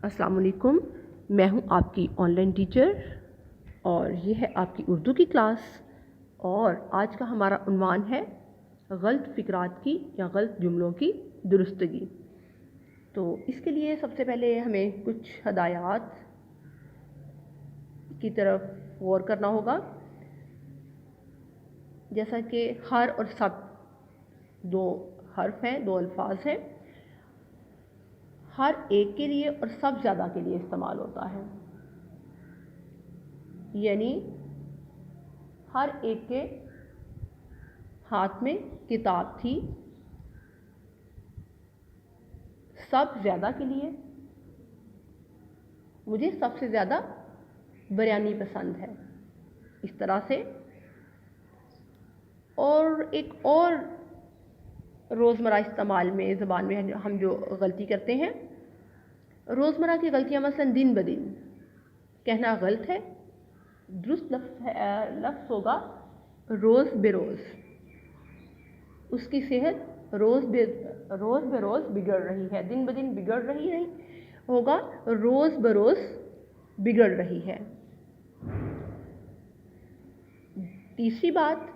अस्सलाम वालेकुम। मैं हूं आपकी ऑनलाइन टीचर और ये है आपकी उर्दू की क्लास। और आज का हमारा उन्वान है गलत फ़िक्रात की या गलत जुमलों की दुरुस्तगी। तो इसके लिए सबसे पहले हमें कुछ हदायत की तरफ गौर करना होगा। जैसा कि हर और सब दो हर्फ हैं, दो अल्फाज हैं। हर एक के लिए और सब ज़्यादा के लिए इस्तेमाल होता है, यानी हर एक के हाथ में किताब थी, सब ज़्यादा के लिए मुझे सबसे ज़्यादा बिरयानी पसंद है, इस तरह से। और एक और रोज़मर्रा इस्तेमाल में ज़बान में हम जो गलती करते हैं, रोज़मर्रा की गलतियाँ, मसलन दिन ब दिन कहना गलत है। दुरुस्त लफ्ज़ होगा रोज़ बेरोज़। उसकी सेहत रोज़ बरोज़ बिगड़ रही है, दिन ब दिन बिगड़ रही नहीं होगा, रोज़ बरोज़ बिगड़ रही है। तीसरी बात,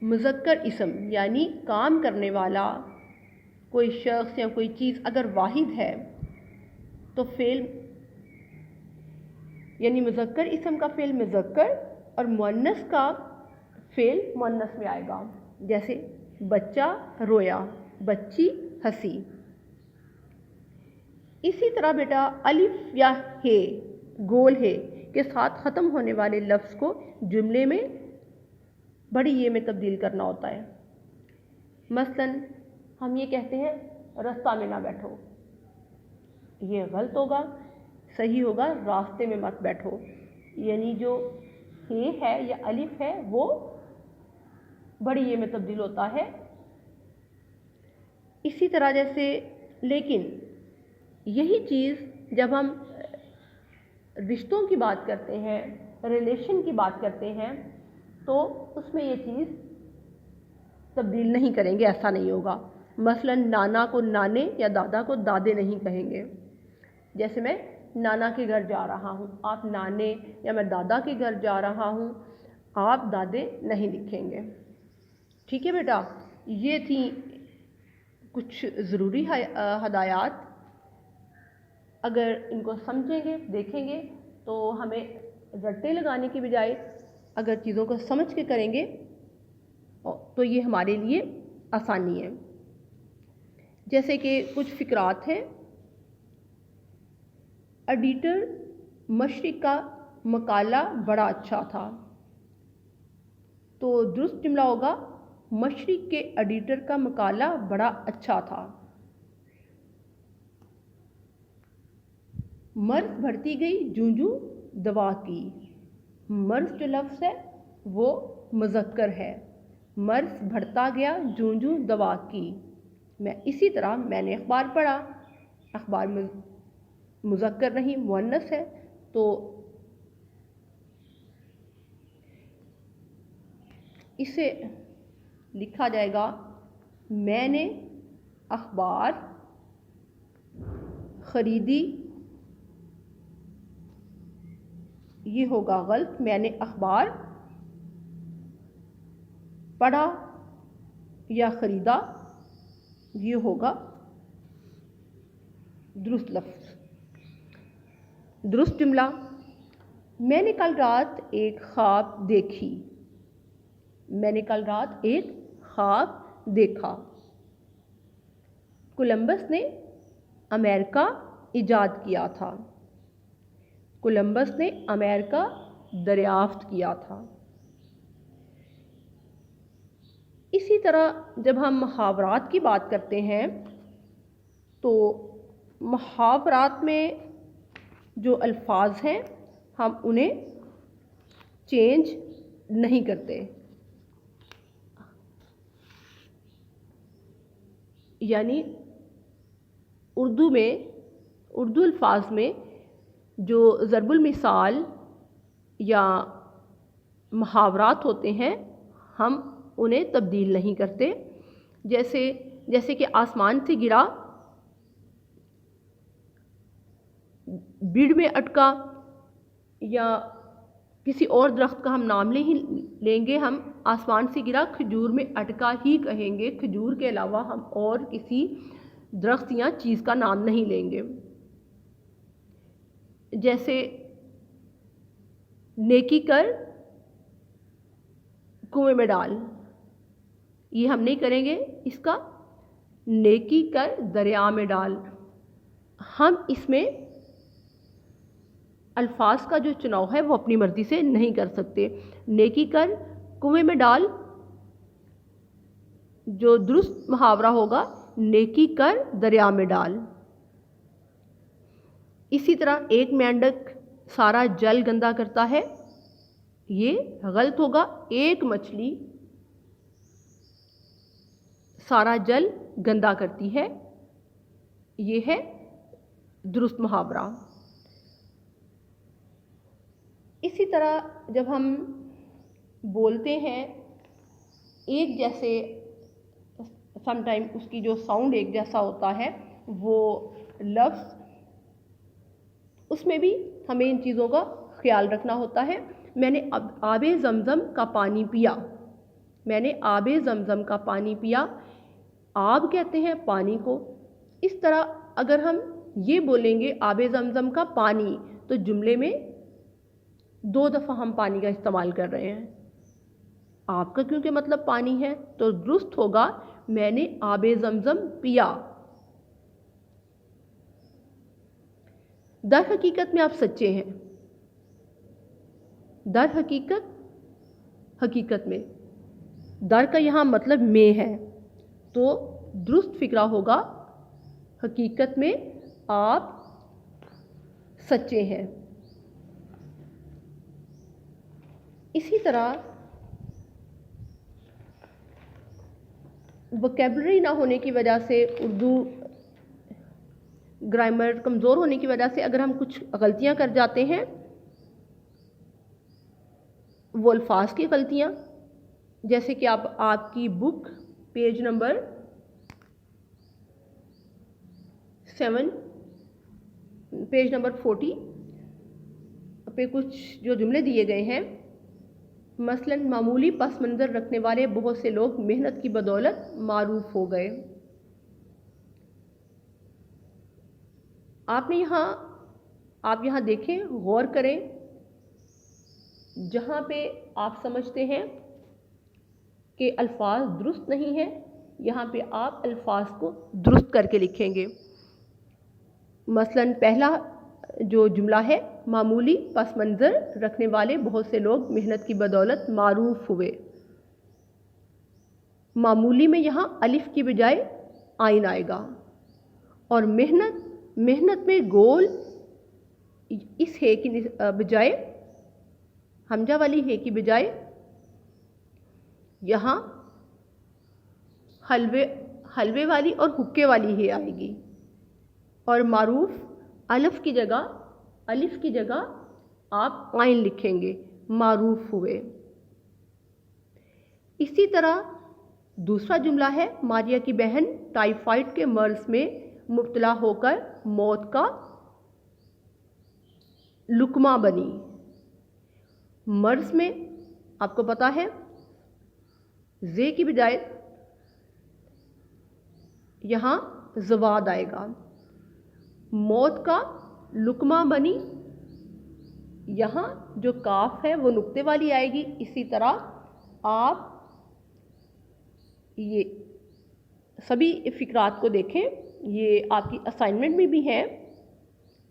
मुज़क्कर इसम यानी काम करने वाला कोई शख्स या कोई चीज़ अगर वाहिद है तो फ़ेल यानी मुज़क्कर इसम का फ़ेल मुज़क्कर और मुअन्नस का फ़ेल मुअन्नस में आएगा। जैसे बच्चा रोया, बच्ची हंसी। इसी तरह बेटा अलिफ या हे, गोल हे के साथ ख़त्म होने वाले लफ्ज़ को जुमले में बड़ी ये में तब्दील करना होता है। मसलन हम ये कहते हैं रास्ता में ना बैठो, ये गलत होगा। सही होगा रास्ते में मत बैठो, यानी जो हे है या अलिफ है वो बड़ी ये में तब्दील होता है। इसी तरह जैसे लेकिन यही चीज़ जब हम रिश्तों की बात करते हैं, रिलेशन की बात करते हैं, तो उसमें ये चीज़ तब्दील नहीं करेंगे, ऐसा नहीं होगा। मसलन नाना को नाने या दादा को दादे नहीं कहेंगे। जैसे मैं नाना के घर जा रहा हूँ, आप नाने, या मैं दादा के घर जा रहा हूँ, आप दादे नहीं लिखेंगे। ठीक है बेटा, ये थी कुछ ज़रूरी हदायत। अगर इनको समझेंगे, देखेंगे, तो हमें रट्टे लगाने की बजाय अगर चीज़ों को समझ के करेंगे तो ये हमारे लिए आसानी है। जैसे कि कुछ फ़िक्रात हैं। एडिटर मशरिक़ का मकाला बड़ा अच्छा था, तो दुरुस्त जुमला होगा मशरिक़ के एडिटर का मकाला बड़ा अच्छा था। मर्ज़ बढ़ती गई जूं जूं दवा की। मर्ज़ जो लफ्ज़ है वो मुज़क्कर है, मर्ज़ बढ़ता गया जूं जूं दवा की। इसी तरह मैंने अखबार पढ़ा, अखबार में मुज़क्कर नहीं मुअन्नस है, तो इसे लिखा जाएगा मैंने अखबार ख़रीदी। ये होगा गलत, मैंने अखबार पढ़ा या ख़रीदा, ये होगा दुरुस्त लफ्ज़। दुरुस्त जुमला, मैंने कल रात एक ख्वाब देखी। मैंने कल रात एक ख्वाब देखा। कोलंबस ने अमेरिका इजाद किया था। कोलंबस ने अमेरिका दरियाफ्त किया था। इसी तरह जब हम मुहावरात की बात करते हैं, तो मुहावरात में जो अल्फाज हैं हम उन्हें चेंज नहीं करते, यानी उर्दू अल्फाज में जो ज़रबुल मिसाल या मुहावरात होते हैं हम उन्हें तब्दील नहीं करते। जैसे कि आसमान से गिरा बीड़ में अटका या किसी और दरख्त का हम नाम नहीं लेंगे, हम आसमान से गिरा खजूर में अटका ही कहेंगे। खजूर के अलावा हम और किसी दरख्त या चीज़ का नाम नहीं लेंगे। जैसे नेकी कर कुएं में डाल, ये हम नहीं करेंगे। इसका नेकी कर दरिया में डाल। हम इसमें अल्फाज का जो चुनाव है वो अपनी मर्ज़ी से नहीं कर सकते। नेकी कर कुएं में डाल, जो दुरुस्त मुहावरा होगा नेकी कर दरिया में डाल। इसी तरह एक मेंढक सारा जल गंदा करता है, ये गलत होगा। एक मछली सारा जल गंदा करती है, ये है दुरुस्त मुहावरा। इसी तरह जब हम बोलते हैं एक जैसे, समटाइम उसकी जो साउंड एक जैसा होता है वो लफ्ज़, उसमें भी हमें इन चीज़ों का ख्याल रखना होता है। मैंने आबे ज़मज़म का पानी पिया, मैंने आबे ज़मज़म का पानी पिया। आब कहते हैं पानी को। इस तरह अगर हम ये बोलेंगे आबे ज़मज़म का पानी, तो जुमले में 2 दफ़ा हम पानी का इस्तेमाल कर रहे हैं। आपका क्योंकि मतलब पानी है, तो दुरुस्त होगा मैंने आबे ज़मज़म पिया। दर हकीकत में आप सच्चे हैं। दर हकीकत, हकीकत में, दर का यहाँ मतलब में है, तो दुरुस्त फिक्रा होगा हकीकत में आप सच्चे हैं। इसी तरह वोकैबुलरी ना होने की वजह से, उर्दू ग्रामर कमज़ोर होने की वजह से अगर हम कुछ गलतियां कर जाते हैं, वो अल्फाज की गलतियां, जैसे कि आपकी book page number 7, page number 40 पे कुछ जो जुमले दिए गए हैं, मसलन मामूली पस मंज़र रखने वाले बहुत से लोग मेहनत की बदौलत मारूफ हो गए। आप यहाँ देखें, गौर करें, जहाँ पे आप समझते हैं कि अल्फाज दुरुस्त नहीं है, यहाँ पे आप अल्फाज को दुरुस्त करके लिखेंगे। मसलन पहला जो जुमला है, मामूली पस मंज़र रखने वाले बहुत से लोग मेहनत की बदौलत मारूफ हुए। मामूली में यहाँ अलिफ की बजाय आइन आएगा, और मेहनत में गोल इस है की बजाय, हमजा वाली है की बजाय यहाँ हलवे वाली और हुक्के वाली है आएगी, और मारूफ अलिफ की जगह आप आइन लिखेंगे, मारूफ हुए। इसी तरह दूसरा जुमला है, मारिया की बहन टाइफाइड के मर्ज में मुब्तला होकर मौत का लुकमा बनी। मर्ज में आपको पता है जे की बजाय यहाँ ज़वाद आएगा। मौत का लुकमा बनी, यहाँ जो काफ है वो नुक्ते वाली आएगी। इसी तरह आप ये सभी फ़िक्रात को देखें, ये आपकी असाइनमेंट में भी है,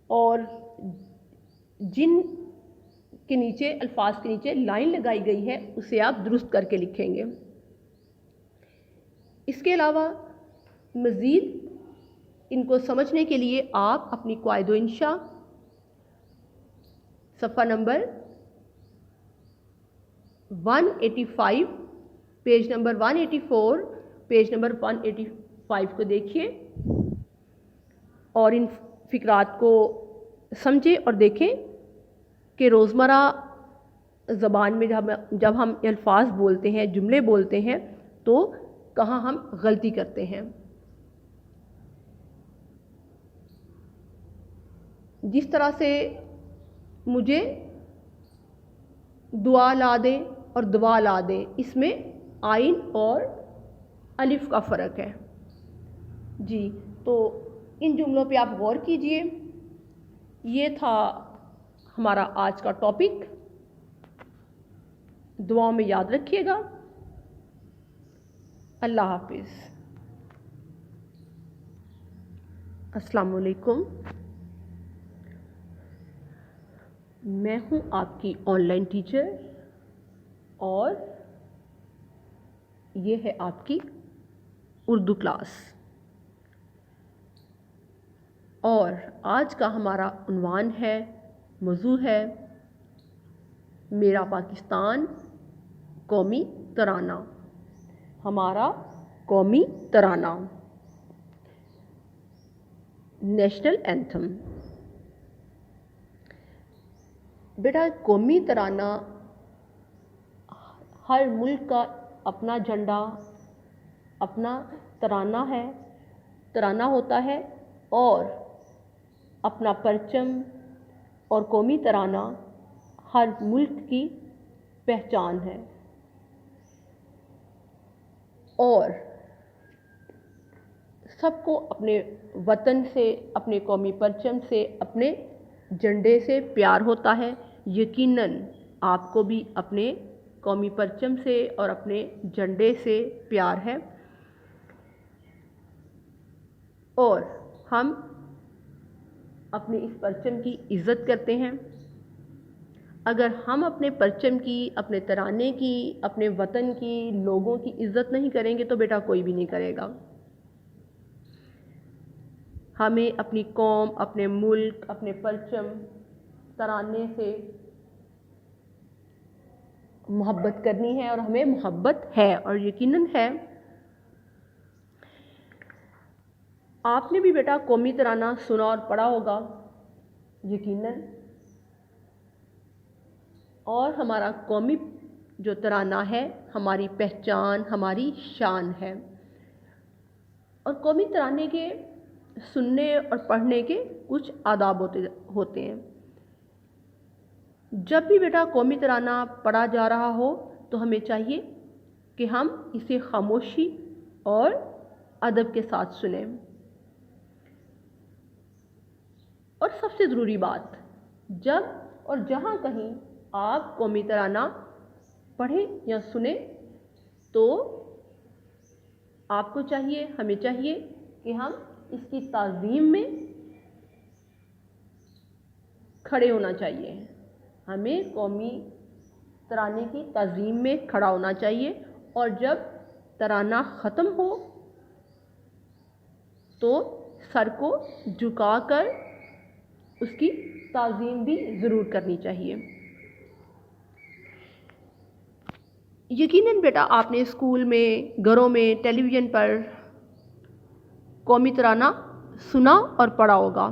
और जिन के नीचे अल्फाज के नीचे लाइन लगाई गई है उसे आप दुरुस्त करके लिखेंगे। इसके अलावा मज़ीद इनको समझने के लिए आप अपनी क़वाइद इंशा सफ़ा number 185, page number 184, page number 185 को देखिए और इन फ़िक्रात को समझें और देखें कि रोज़मर्रा ज़बान में जब हम अल्फाज बोलते हैं, जुमले बोलते हैं, तो कहाँ हम गलती करते हैं। جس طرح سے مجھے دعا لا دے اور دعا لا دے، اس میں آئین اور الف کا فرق ہے جی۔ تو ان جملوں پہ آپ غور کیجئے۔ یہ تھا ہمارا آج کا ٹاپک، دعاؤں میں یاد رکھیے گا۔ اللہ حافظ۔ السلام علیکم، میں ہوں آپ کی آن لائن ٹیچر، اور یہ ہے آپ کی اردو کلاس، اور آج کا ہمارا عنوان ہے، موضوع ہے میرا پاکستان قومی ترانہ، ہمارا قومی ترانہ، نیشنل اینتھم۔ بیٹا قومی ترانہ، ہر ملک کا اپنا جھنڈا، اپنا ترانہ ہے، ترانہ ہوتا ہے، اور اپنا پرچم اور قومی ترانہ ہر ملک کی پہچان ہے، اور سب کو اپنے وطن سے، اپنے قومی پرچم سے، اپنے جھنڈے سے پیار ہوتا ہے۔ یقیناً آپ کو بھی اپنے قومی پرچم سے اور اپنے جھنڈے سے پیار ہے، اور ہم اپنے اس پرچم کی عزت کرتے ہیں۔ اگر ہم اپنے پرچم کی، اپنے ترانے کی، اپنے وطن کی، لوگوں کی عزت نہیں کریں گے تو بیٹا کوئی بھی نہیں کرے گا۔ ہمیں اپنی قوم، اپنے ملک، اپنے پرچم، ترانے سے محبت کرنی ہے، اور ہمیں محبت ہے، اور یقیناً ہے۔ آپ نے بھی بیٹا قومی ترانہ سنا اور پڑھا ہوگا، یقیناً، اور ہمارا قومی جو ترانہ ہے ہماری پہچان، ہماری شان ہے، اور قومی ترانے کے سننے اور پڑھنے کے کچھ آداب ہوتے ہیں۔ جب بھی بیٹا قومی ترانہ پڑھا جا رہا ہو تو ہمیں چاہیے کہ ہم اسے خاموشی اور ادب کے ساتھ سنیں، اور سب سے ضروری بات، جب اور جہاں کہیں آپ قومی ترانہ پڑھیں یا سنیں تو آپ کو چاہیے، ہمیں چاہیے کہ ہم اس کی تعظیم میں کھڑے ہونا چاہیے، ہمیں قومی ترانے کی تعظیم میں کھڑا ہونا چاہیے، اور جب ترانہ ختم ہو تو سر کو جھکا کر اس کی تعظیم بھی ضرور کرنی چاہیے۔ یقیناً بیٹا آپ نے اسکول میں، گھروں میں، ٹیلی ویژن پر قومی ترانہ سنا اور پڑھا ہوگا۔